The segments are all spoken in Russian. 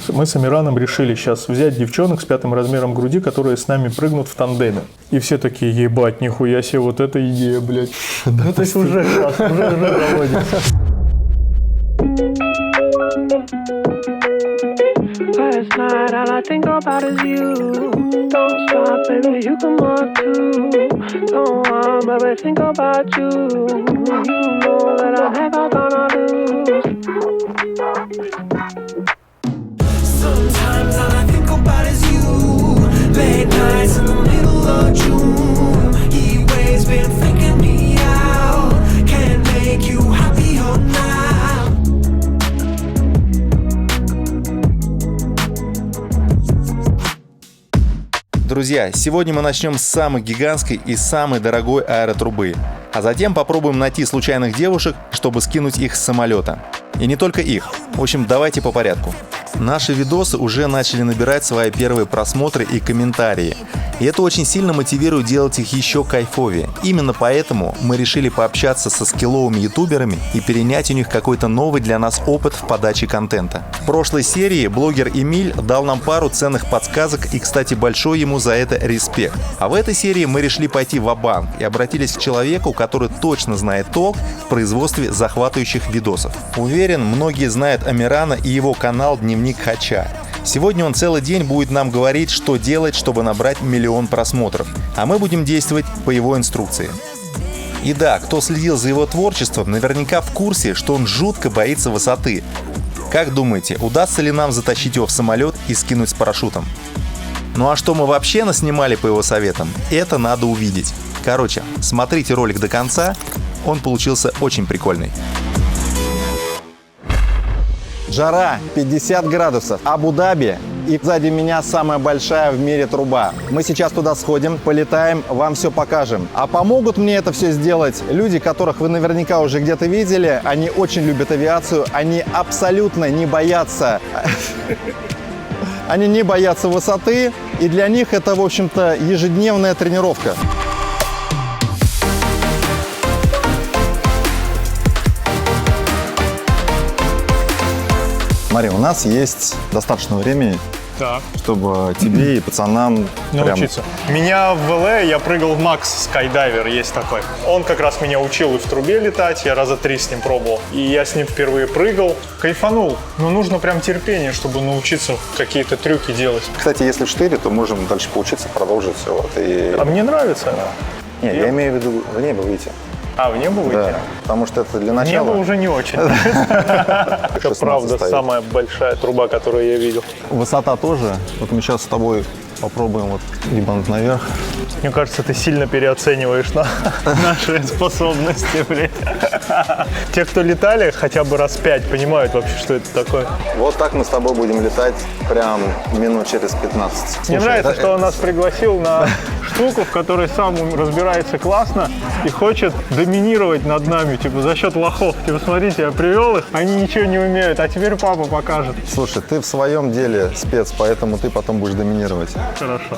Мы с Амираном решили сейчас взять девчонок с 5 размером груди, которые с нами прыгнут в тандеме. И все такие, ебать, нихуя себе, вот эта идея, блядь. Ну, то есть уже заводится. Last night, all I think about is you. Don't stop, baby, you come on too. Don't want, baby, think about you. You know that I'm never gonna lose. Sometimes all I think about is you. Late nights in the middle of June. He waves been faking me out. Can't make you happier now. Друзья, сегодня мы начнем с самой гигантской и самой дорогой аэротрубы, а затем попробуем найти случайных девушек, чтобы скинуть их с самолета. И не только их. В общем, давайте по порядку. Наши видосы уже начали набирать свои первые просмотры и комментарии. И это очень сильно мотивирует делать их еще кайфовее. Именно поэтому мы решили пообщаться со скилловыми ютуберами и перенять у них какой-то новый для нас опыт в подаче контента. В прошлой серии блогер Эмиль дал нам пару ценных подсказок, и, кстати, большой ему за это респект. А в этой серии мы решили пойти ва-банк и обратились к человеку, который точно знает толк в производстве захватывающих видосов. Уверен, многие знают Амирана и его канал «Дневник Хача». Сегодня он целый день будет нам говорить, что делать, чтобы набрать 1 миллион просмотров, а мы будем действовать по его инструкции. И да, кто следил за его творчеством, наверняка в курсе, что он жутко боится высоты. Как думаете, удастся ли нам затащить его в самолет и скинуть с парашютом? Ну а что мы вообще наснимали по его советам, это надо увидеть. Короче, смотрите ролик до конца, он получился очень прикольный. Жара 50 градусов, Абу-Даби, и сзади меня самая большая в мире труба. Мы сейчас туда сходим, полетаем, вам все покажем. А помогут мне это все сделать люди, которых вы наверняка уже где-то видели. Они очень любят авиацию, они абсолютно не боятся... Они не боятся высоты, и для них это, в общем-то, ежедневная тренировка. Смотри, у нас есть достаточно времени, чтобы тебе и пацанам научиться. Меня в ЛА я прыгал в Макс Скайдайвер, есть такой. Он как раз меня учил и в трубе летать, я раза 3 с ним пробовал. И я с ним впервые прыгал, кайфанул. Но нужно прям терпение, чтобы научиться какие-то трюки делать. Кстати, если в штыре, то можем дальше поучиться, продолжить. Вот, и... А мне нравится. Нет, я имею в виду в небо выйти. А, в небо выйти? Да, потому что это для начала. Небо уже не очень. Это правда самая большая труба, которую я видел. Высота тоже. Вот мы сейчас с тобой попробуем вот ебануть наверх. Мне кажется, ты сильно переоцениваешь наши способности, блядь. Те, кто летали хотя бы раз 5, понимают вообще, что это такое. Вот так мы с тобой будем летать прям минут через 15. Мне нравится, что он нас пригласил на штуку, в которой сам разбирается классно и хочет доминировать над нами, типа, за счет лохов. Типа, смотрите, я привел их, они ничего не умеют, а теперь папа покажет. Слушай, ты в своем деле спец, поэтому ты потом будешь доминировать. Хорошо.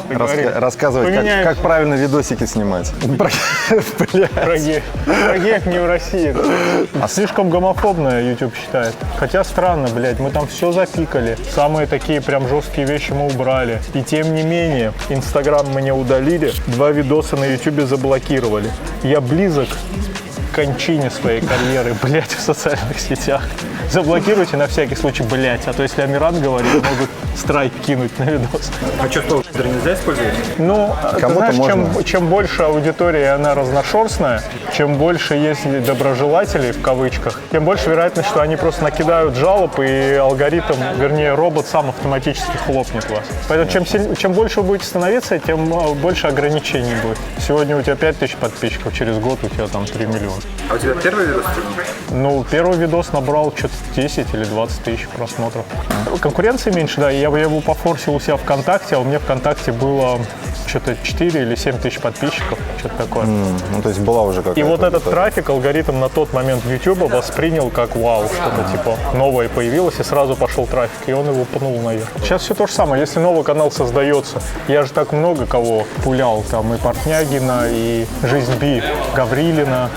Рассказывать, как правильно видосики снимать. Про геев не в России. А слишком гомофобно YouTube считает. Хотя странно, блядь, мы там все запикали. Самые такие прям жесткие вещи мы убрали. И тем не менее, Инстаграм мне удалили, 2 видоса на YouTube заблокировали. Я близок к кончине своей карьеры, блядь, в социальных сетях. Заблокируйте на всякий случай, блядь, а то если Амиран говорит, могут страйк кинуть на видос. А что, нельзя использовать? Ну, ты знаешь, чем больше аудитория, она разношерстная, чем больше есть доброжелателей, в кавычках, тем больше вероятность, что они просто накидают жалоб, и алгоритм, вернее, робот сам автоматически хлопнет вас. Поэтому чем больше вы будете становиться, тем больше ограничений будет. Сегодня у тебя 5000 подписчиков, через год у тебя там 3 миллиона. А у тебя первый видос? Ну, первый видос набрал что-то 10 или 20 тысяч просмотров. Конкуренции меньше, да. Я его пофорсил у себя ВКонтакте, а у меня ВКонтакте было что-то 4 или 7 тысяч подписчиков, что-то такое. Ну, то есть была уже какая-то... И вот этот трафик алгоритм на тот момент YouTube воспринял как вау, что-то типа новое появилось, и сразу пошел трафик, и он его пнул наверх. Сейчас все то же самое, если новый канал создается, я же так много кого пулял, там и Портнягина, и Жизнь Би, Гаврилина,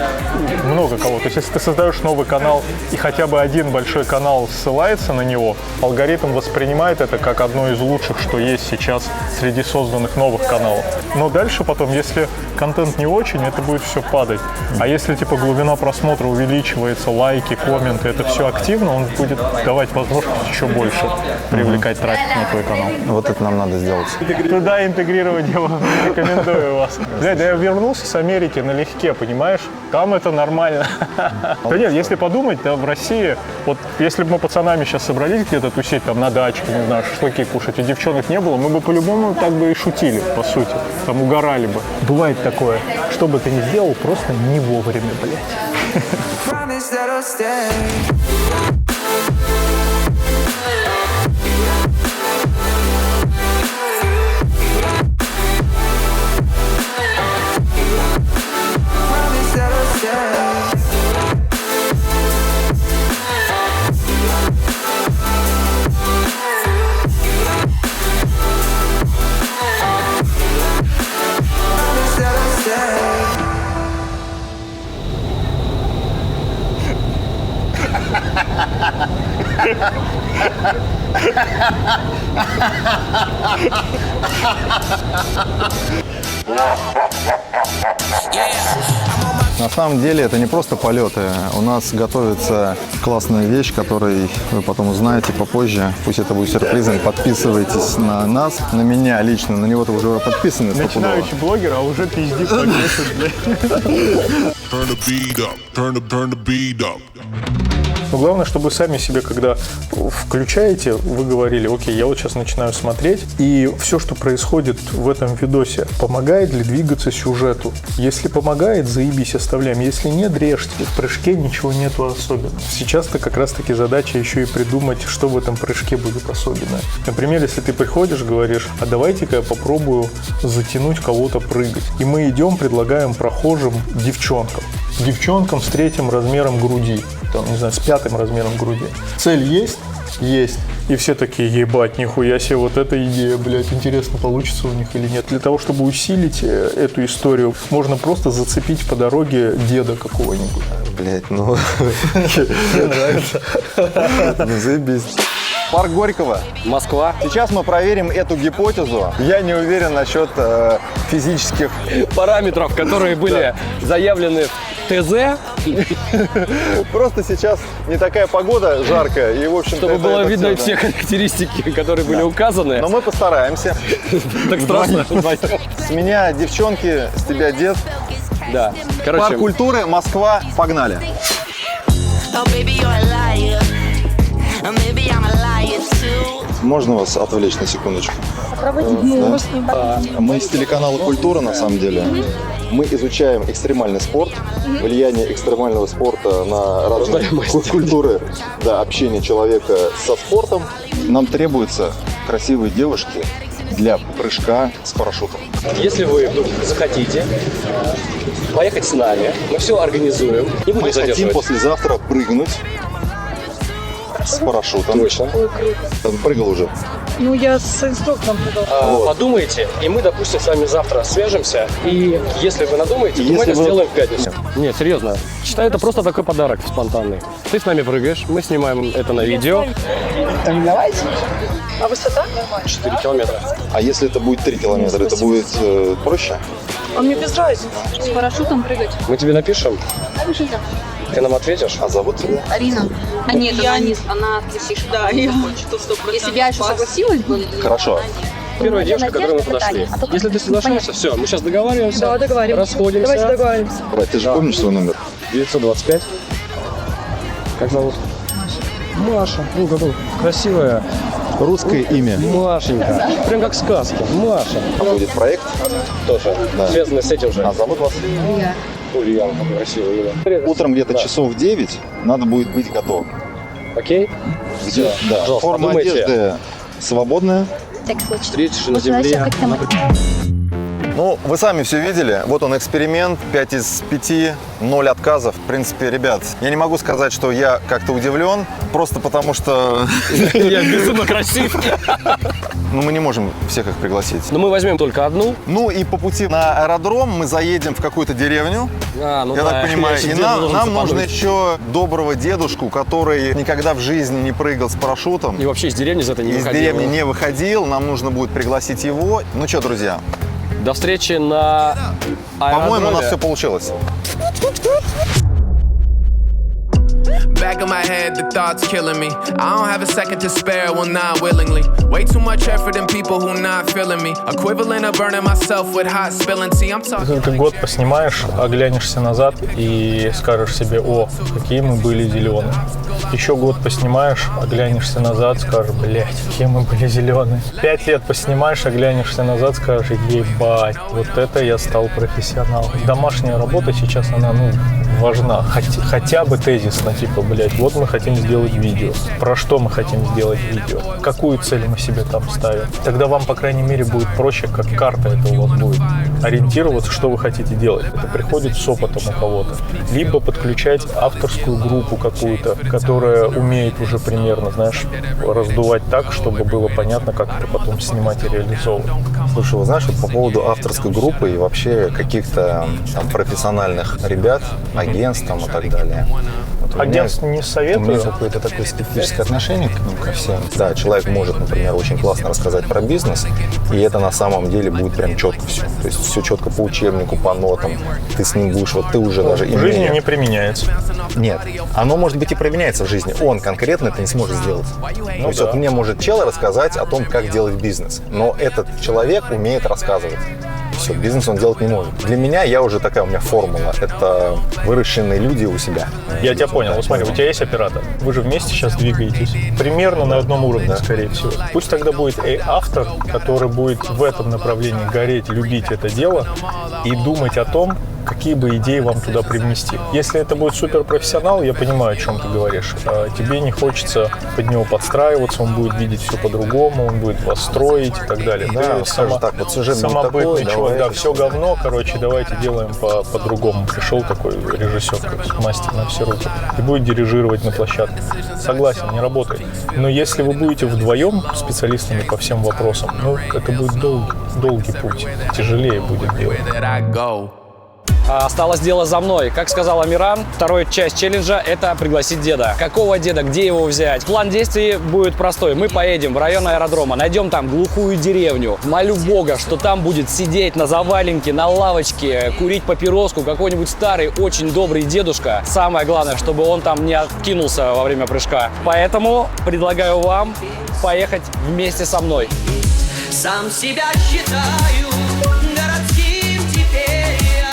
много кого. То есть если ты создаешь новый канал и хотя бы один большой канал ссылается на него, алгоритм воспринимает это как одно из лучших, что есть сейчас среди созданных новых каналов. Но дальше потом, если контент не очень, это будет все падать. А если типа глубина просмотра увеличивается, лайки, комменты, это все активно, он будет давать возможность еще больше привлекать трафик на твой канал. Вот это нам надо сделать. Туда интегрировать я вам не рекомендую вас. Блядь, да я вернулся с Америки налегке, понимаешь? Там это нормально. Да нет, если подумать, да, в России, вот если бы мы пацанами сейчас собрались где-то тусить, там на дачке, не знаю, шашлыки кушать, и девчонок не было, мы бы по-любому так бы и шутили, по сути. Там угорали бы. Бывает такое. Что бы ты ни сделал, просто не вовремя, блядь. Promise that I'll stay. Promise that I'll stay. Promise that I'll stay. На самом деле это не просто полеты. У нас готовится классная вещь, которую вы потом узнаете попозже. Пусть это будет сюрпризом. Подписывайтесь на нас, на меня лично. На него-то уже подписаны. Начинающий блогер, а уже пиздит по 10, блядь. Turn the beat up. Turn the beat up. Но главное, чтобы сами себе, когда включаете, вы говорили, окей, я вот сейчас начинаю смотреть, и все, что происходит в этом видосе, помогает ли двигаться сюжету? Если помогает, заебись, оставляем. Если нет, режьте. В прыжке ничего нету особенного. Сейчас-то как раз-таки задача еще и придумать, что в этом прыжке будет особенное. Например, если ты приходишь, говоришь, а давайте-ка я попробую затянуть кого-то прыгать. И мы идем, предлагаем прохожим девчонкам. Девчонкам с 3-м размером груди. Там, не знаю, с 5-м размером груди. Цель есть? Есть. И все такие, ебать, нихуя себе, вот эта идея, блядь, интересно, получится у них или нет. Для того, чтобы усилить эту историю, можно просто зацепить по дороге деда какого-нибудь. Блять, ну... Мне нравится. Ну, заебись. Парк Горького. Москва. Сейчас мы проверим эту гипотезу. Я не уверен насчет физических... Параметров, которые были заявлены в ТЗ. Просто сейчас не такая погода жаркая. И, в общем-то, Чтобы было это видно всё, все характеристики, которые были указаны. Но мы постараемся. Так страшно. С меня девчонки, с тебя дед. Да. Парк Короче, культуры, Москва, погнали. Oh, baby, you're a liar. Or maybe I'm a liar too. Можно вас отвлечь на секундочку? Мы из телеканала «Культура», на самом деле. Мы изучаем экстремальный спорт, влияние экстремального спорта на разные культуры, да, общение человека со спортом. Нам требуются красивые девушки для прыжка с парашютом. если вы вдруг захотите поехать с нами, мы все организуем. Не буду Мы хотим задерживать. послезавтра прыгнуть с парашютом. Точно. Он прыгал уже. Ну, я с инструктором прыгала. Подумайте, и мы, допустим, с вами завтра свяжемся. И если вы надумаете, то мы Если это вы- сделаем в пятницу. Нет, серьезно. Считай, это просто такой подарок спонтанный. Ты с нами прыгаешь, мы снимаем это на видео. Давайте. А высота? 4 километра. А если это будет 3 километра, это будет проще? А мне без разницы. С парашютом прыгать. Мы тебе напишем, ты нам ответишь. А зовут тебя? Арина. А нет, она Да, я что 100%. Если бы я еще согласилась бы. Хорошо. Первая девушка, к которой мы подошли. Если ты соглашаешься, все, мы сейчас договариваемся. Да, договариваемся. Расходимся. Давайте договариваемся. Брат, ты же помнишь свой номер? 925. Как зовут? Маша. Ну, какая красивая. Русское имя. Машенька. Прям как сказки. Маша. Будет проект. Тоже. Да. Связано с этим же. А зовут вас? Ульяна. Красивое имя. Утром где-то Да. часов в 9 надо будет быть готов. Окей? Где? Да. Пожалуйста, Форма подумайте. одежды свободная. Так точно. Встретишь на Можно земле. начать как-то Ну, вы сами все видели. Вот он эксперимент, 5 из 5, 0 отказов. В принципе, ребят, я не могу сказать, что я как-то удивлен, просто потому что... Я безумно красив. Ну, мы не можем всех их пригласить. Но мы возьмем только одну. Ну, и по пути на аэродром мы заедем в какую-то деревню. Ну Я да, так понимаю, я и себе должен нам нужно запомнить. еще доброго дедушку, который никогда в жизни не прыгал с парашютом. И вообще из деревни из этой не Из выходил. деревни не выходил, нам нужно будет пригласить его. Ну что, друзья, До встречи на аэродроме. по-моему, у нас все получилось. Back of my head, the thoughts killing me. I don't have a second to spare, well, not willingly. Way too much effort in people who not feeling me. Equivalent of burning myself with hot spilling tea. I'm talking. Ты год поснимаешь, оглянешься назад и скажешь себе: о, какие мы были зеленые. Еще год поснимаешь, оглянешься назад, скажешь: блядь, какие мы были зеленые. 5 лет поснимаешь, оглянешься назад, скажешь: ебать, вот это я стал профессионалом. Домашняя работа сейчас, она, важна. Хотя бы тезисно, типа, блядь, вот мы хотим сделать видео. Про что мы хотим сделать видео? Какую цель мы себе там ставим? Тогда вам, по крайней мере, будет проще, как карта это у вас будет. Ориентироваться, что вы хотите делать. Это приходит с опытом у кого-то. Либо подключать авторскую группу какую-то, которая умеет уже примерно, знаешь, раздувать так, чтобы было понятно, как это потом снимать и реализовывать. Слушай, вот знаешь, вот по поводу авторской группы и вообще каких-то там профессиональных ребят, агентств там и так далее. Вот Агентств не у меня советую. какое-то такое специфическое отношение к ним, ко всем. Да, человек может, например, очень классно рассказать про бизнес, и это на самом деле будет прям четко все. То есть все четко по учебнику, по нотам. Ты с ним будешь, вот ты уже даже... В жизни не применяется. Нет, оно может быть и применяется в жизни. Он конкретно это не сможет сделать. То есть вот мне может чел рассказать о том, как делать бизнес, но этот человек умеет рассказывать. Все, бизнес он делать не может. Для меня, я уже такая, у меня формула. Это выращенные люди у себя. Я тебя понял. Вот смотри, у тебя есть оператор. Вы же вместе сейчас двигаетесь. Примерно на одном уровне, скорее всего. Пусть тогда будет и автор, который будет в этом направлении гореть, любить это дело и думать о том, какие бы идеи вам туда привнести. Если это будет суперпрофессионал, я понимаю, о чем ты говоришь. Тебе не хочется под него подстраиваться, он будет видеть все по-другому, он будет вас строить и так далее. Да, скажет так, вот сюжет будет такой, самобытный чувак, да, давай. все говно, короче, давайте делаем по-другому. Пришел такой режиссер, мастер на все руки, и будет дирижировать на площадке. Согласен, не работает. Но если вы будете вдвоем специалистами по всем вопросам, это будет долгий путь, тяжелее будет делать. Осталось дело за мной. Как сказал Амиран, вторая часть челленджа – это пригласить деда. Какого деда, где его взять? План действий будет простой. Мы поедем в район аэродрома, найдем там глухую деревню. Молю Бога, что там будет сидеть на заваленке, на лавочке, курить папироску какой-нибудь старый, очень добрый дедушка. Самое главное, чтобы он там не откинулся во время прыжка. Поэтому предлагаю вам поехать вместе со мной. Сам себя считаю городским теперь я.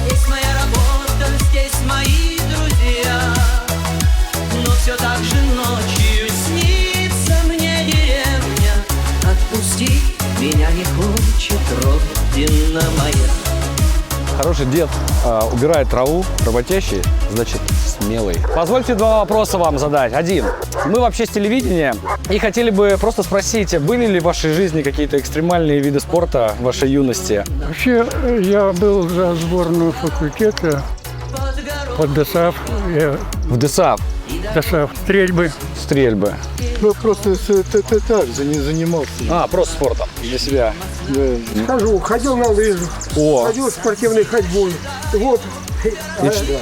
Здесь моя работа, здесь мои друзья. Но все так же ночью снится мне деревня. Отпусти, меня не хочет родина моя. Хороший дед убирает траву, работящий, значит, смелый. Позвольте два вопроса вам задать. Один. Мы вообще с телевидения и хотели бы просто спросить, были ли в вашей жизни какие-то экстремальные виды спорта в вашей юности? Вообще, я был за сборную факультета под ДСАФ. В ДСАФ? ДСАФ. Стрельбы. Стрельбы. Ну, просто так занимался. Просто спортом для себя. Да. Ходил на лыжах, ходил спортивной ходьбой. Вот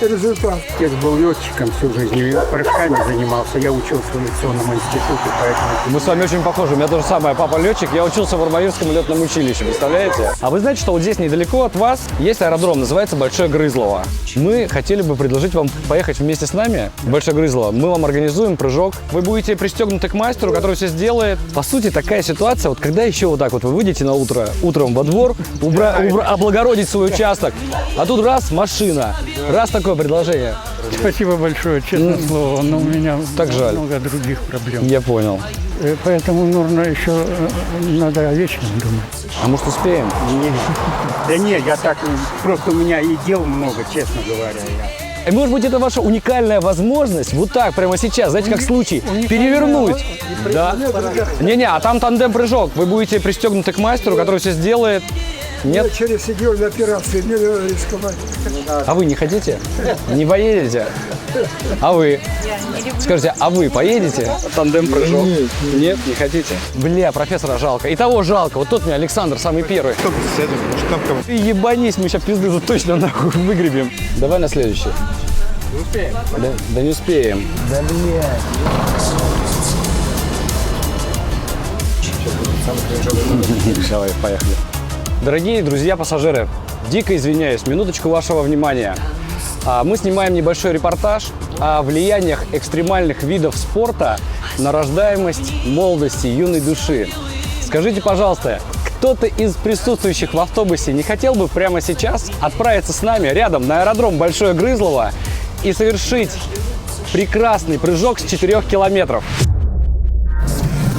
результат. Отец был летчиком всю жизнь, прыжками занимался. Я учился в авиационном институте, поэтому... Мы с вами очень похожи. У меня то же самое. Папа летчик. Я учился в Армавирском летном училище. Представляете? А вы знаете, что вот здесь недалеко от вас есть аэродром, называется Большое Грызлово. Мы хотели бы предложить вам поехать вместе с нами в Большое Грызлово. Мы вам организуем прыжок. Вы будете пристегнуты к мастеру, который все сделает. По сути, такая ситуация, вот когда еще вот так вот вы выйдете на утром во двор, облагородить свой участок, а тут раз машина. Раз такое предложение. Спасибо большое, честное слово, но у меня так жаль. Много других проблем. Я понял. Поэтому нужно еще, надо о вечном думать. А может успеем? Нет. Да нет, я так, просто у меня и дел много, честно говоря. И может быть это ваша уникальная возможность вот так прямо сейчас, знаете, как случай, перевернуть. Да. Не-не, а там тандем-прыжок. Вы будете пристегнуты к мастеру, который все сделает. Нет? Я через серьезную операцию, не надо рисковать. А вы не хотите? Не поедете? А вы? Скажите, а вы поедете? Тандем-прыжок? Нет, не хотите? Бля, профессора жалко. И того жалко. Вот тот мне Александр, самый первый. Ты ебанись, мы сейчас пизды тут точно нахуй выгребем. Давай на следующий. Не успеем. Да не успеем. Да блядь. Давай, поехали. Дорогие друзья-пассажиры, дико извиняюсь, минуточку вашего внимания. Мы снимаем небольшой репортаж о влияниях экстремальных видов спорта на рождаемость молодости юной души. Скажите, пожалуйста, кто-то из присутствующих в автобусе не хотел бы прямо сейчас отправиться с нами рядом на аэродром Большое Грызлово и совершить прекрасный прыжок с 4 километров?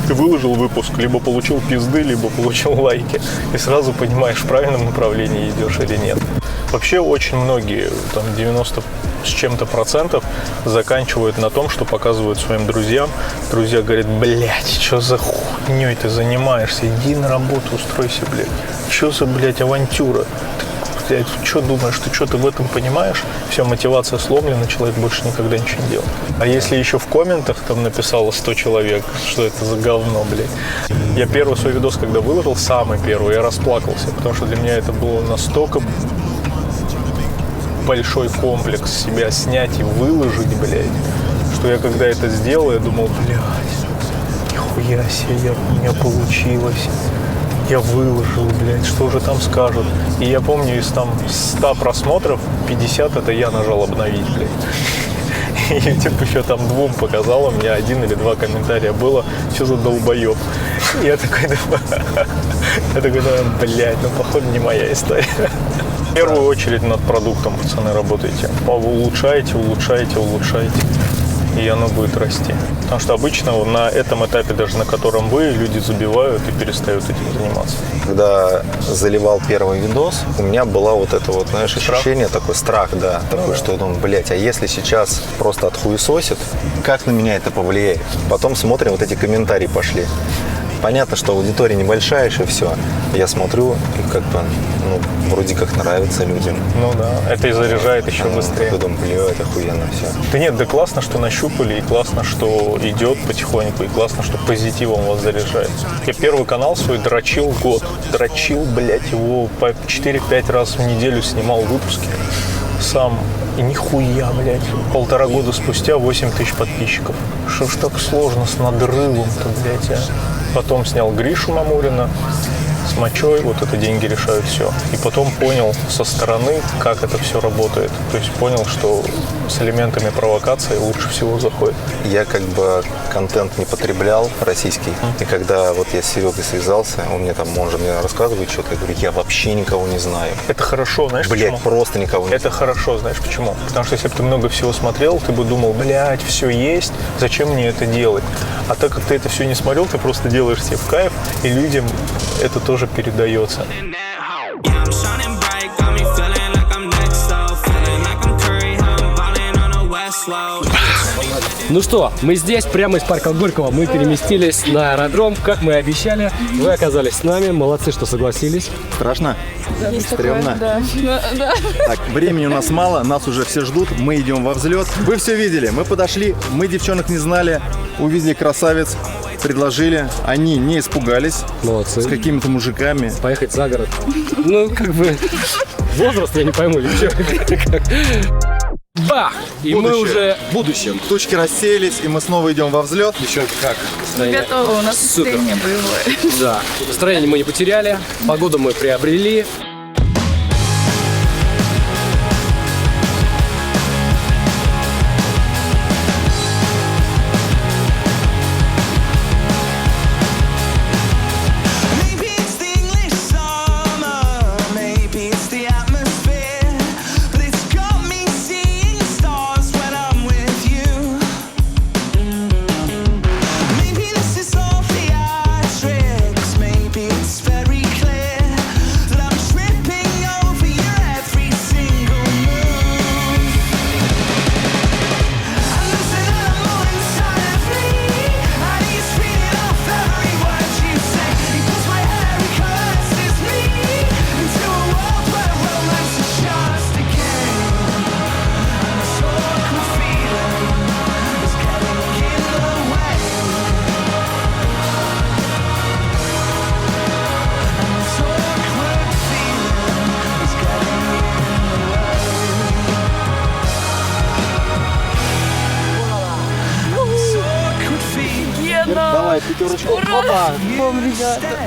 Ты выложил выпуск, либо получил пизды, либо получил лайки. И сразу понимаешь, в правильном направлении идешь или нет. Вообще очень многие, там 90 с чем-то процентов, заканчивают на том, что показывают своим друзьям. Друзья говорят: блядь, что за хуйней ты занимаешься? Иди на работу, устройся, блядь. Что за, блядь, авантюра? Блядь, что думаешь, ты что-то в этом понимаешь? Все, мотивация сломлена, человек больше никогда ничего не делает. А если еще в комментах там написало 100 человек, что это за говно, блядь. Я первый свой видос, когда выложил, самый первый, я расплакался, потому что для меня это было настолько большой комплекс себя снять и выложить, блядь, что я когда это сделал, я думал: блядь, нихуя себе, у меня получилось. Я выложил, блядь, что же там скажут. И я помню, из там 100 просмотров 50 это я нажал обновить, блядь. И YouTube еще там 2 показал, у меня 1 или 2 комментария было: что за долбоеб. И я такой думаю, блядь, ну походу не моя история. В первую очередь над продуктом, пацаны, работайте. Улучшайте, улучшайте, улучшайте. И оно будет расти. Потому что обычно на этом этапе, даже на котором вы, люди забивают и перестают этим заниматься. Когда заливал первый видос, у меня было вот это вот, знаешь, ощущение, такой страх, да, такой, что я думаю: блядь, а если сейчас просто отхуесосит, как на меня это повлияет? Потом смотрим, вот эти комментарии пошли. Понятно, что аудитория небольшая еще, все. Я смотрю, и как бы, ну, вроде как нравится людям. Ну да, это и заряжает еще быстрее. Я думаю: блядь, охуенно все. Да нет, да классно, что нащупали, и классно, что идет потихоньку, и классно, что позитивом вас заряжает. Я первый канал свой дрочил год. Дрочил, блядь, его по 4-5 раз в неделю снимал выпуски сам. И нихуя, блядь, 1,5 года спустя 8 тысяч подписчиков. Что ж так сложно с надрывом-то, блядь, а? Потом снял Гришу Мамурина с мочой, вот это деньги решают все. И потом понял со стороны, как это все работает. То есть понял, что с элементами провокации лучше всего заходит. Я как бы контент не потреблял российский. И когда вот я с Серегой связался, он мне там, он же мне рассказывает что-то, я говорю: я вообще никого не знаю. Это хорошо, знаешь, блядь, почему? Просто никого не знаю. Это хорошо, знаешь почему? Потому что если бы ты много всего смотрел, ты бы думал: блядь, все есть, зачем мне это делать? А так как ты это все не смотрел, ты просто делаешь себе в кайф, и людям это тоже передается. Ну что, мы здесь, прямо из парка Горького. Мы переместились на аэродром, как мы и обещали. Вы оказались с нами, молодцы, что согласились. Страшно? Есть Стремно? такое, да. Так, времени у нас мало, нас уже все ждут, мы идем во взлет. Вы все видели, мы подошли, мы девчонок не знали, увидели красавиц, предложили, они не испугались. Молодцы. С какими-то мужиками. Поехать за город. Ну, как бы, возраст я не пойму, или что? Бах! И мы уже в будущем. Тучки расселись, и мы снова идем во взлет. Девчонки, как? Готово, у нас настроение боевое. Да, настроение мы не потеряли, погоду мы приобрели. Very clear that I'm Давай, пятерочку. Опа.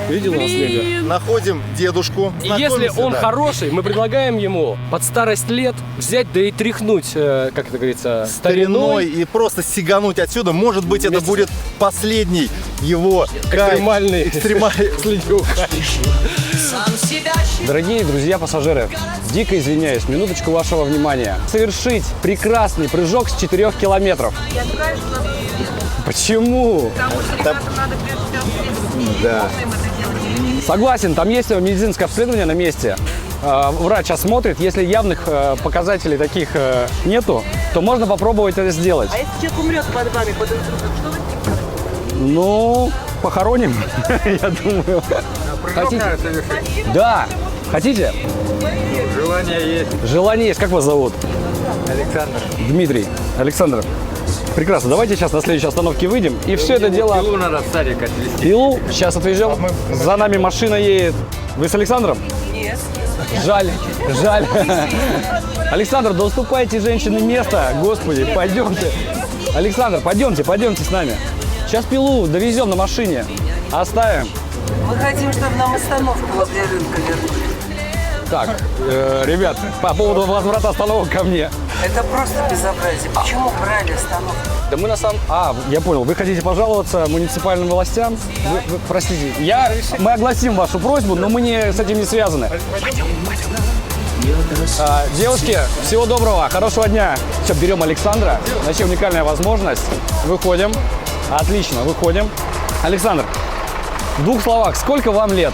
Видел нас, Лега? Находим дедушку. И если он хороший, мы предлагаем ему под старость лет взять, да и тряхнуть, как это говорится, стариной и просто сигануть отсюда. Может быть, это будет последний его экстремальный следюк. Дорогие друзья-пассажиры, дико извиняюсь, минуточку вашего внимания. Совершить прекрасный прыжок с 4 километров. Почему? Потому что надо прежде всего Да. Согласен, там есть медицинское обследование на месте. Врач осмотрит, если явных показателей таких нету, то можно попробовать это сделать. А если человек умрет под вами, под инструктором, что вы делаете? Ну, похороним, я думаю. Хотите? Да. Хотите? Желание есть. Желание есть. Как вас зовут? Александр. Дмитрий. Александр. Прекрасно. Давайте сейчас на следующей остановке выйдем. И все это дело... Пилу надо в садик отвезти. Пилу сейчас отвезем. За нами машина едет. Вы с Александром? Нет. Жаль. Жаль. Александр, да уступайте женщине место. Господи, пойдемте. Александр, пойдемте с нами. Сейчас пилу довезем на машине. Оставим. Мы хотим, чтобы нам остановку возле рынка вернули. Так, ребят, по поводу возврата остановок ко мне. Это просто безобразие. Почему брали остановку? Да мы на самом... я понял. Вы хотите пожаловаться муниципальным властям? Вы, простите, мы огласим вашу просьбу, но мы с этим не связаны. Девушки, всего доброго, хорошего дня. Все, берем Александра. Вообще уникальная возможность. Выходим. Отлично, выходим. Александр, в 2 словах, сколько вам лет?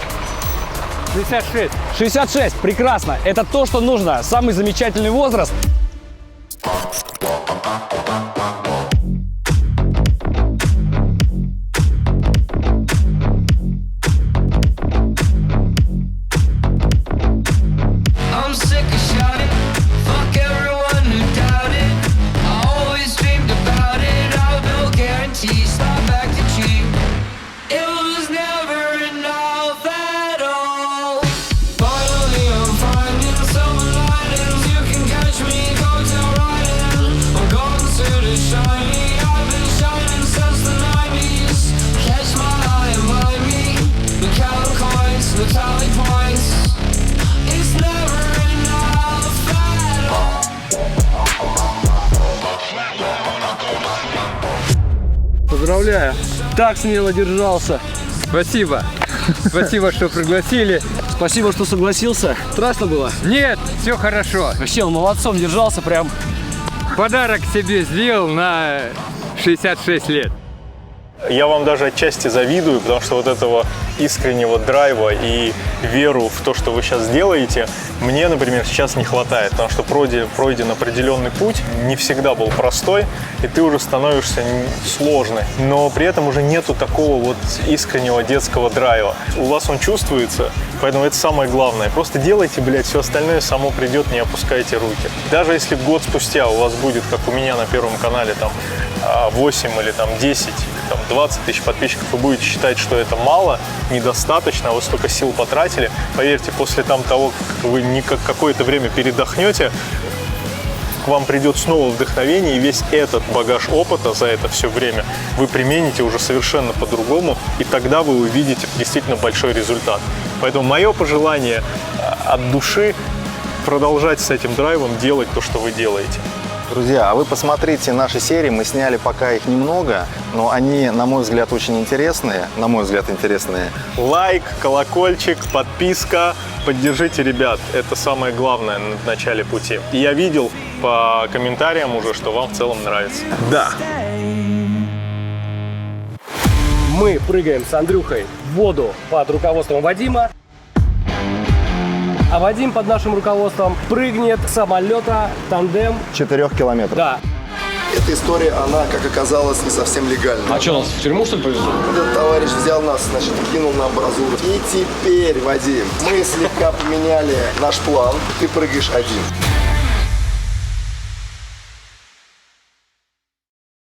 66. 66, прекрасно. Это то, что нужно. Самый замечательный возраст. Поздравляю. Так смело держался. Спасибо. Спасибо, что пригласили. Спасибо, что согласился. Страшно было? Нет, все хорошо. Вообще, он молодцом держался прям. Подарок себе сделал на 66 лет. Я вам даже отчасти завидую, потому что вот этого искреннего драйва и веру в то, что вы сейчас делаете, мне, например, сейчас не хватает, потому что пройден определенный путь, не всегда был простой, и ты уже становишься сложный, но при этом уже нету такого вот искреннего детского драйва. У вас он чувствуется, поэтому это самое главное. Просто делайте, блядь, все остальное само придет, не опускайте руки. Даже если год спустя у вас будет, как у меня на Первом канале, там 8 или там 10, там 20 тысяч подписчиков, вы будете считать, что это мало, недостаточно, вы столько сил потратили, поверьте, после того, как вы какое-то время передохнете, к вам придет снова вдохновение, и весь этот багаж опыта за это все время вы примените уже совершенно по-другому, и тогда вы увидите действительно большой результат. Поэтому мое пожелание от души продолжать с этим драйвом делать то, что вы делаете. Друзья, а вы посмотрите наши серии, мы сняли пока их немного, но они, на мой взгляд, очень интересные. Лайк, колокольчик, подписка, поддержите ребят, это самое главное в начале пути. И я видел по комментариям уже, что вам в целом нравится. Да. Мы прыгаем с Андрюхой в воду под руководством Вадима. А Вадим под нашим руководством прыгнет с самолета тандем 4 километров. Да. Эта история, она, как оказалось, не совсем легальна. А что, нас в тюрьму, что ли, повезут? Этот товарищ взял нас, значит, кинул на амбразуру. И теперь, Вадим, мы слегка поменяли наш план. Ты прыгаешь один.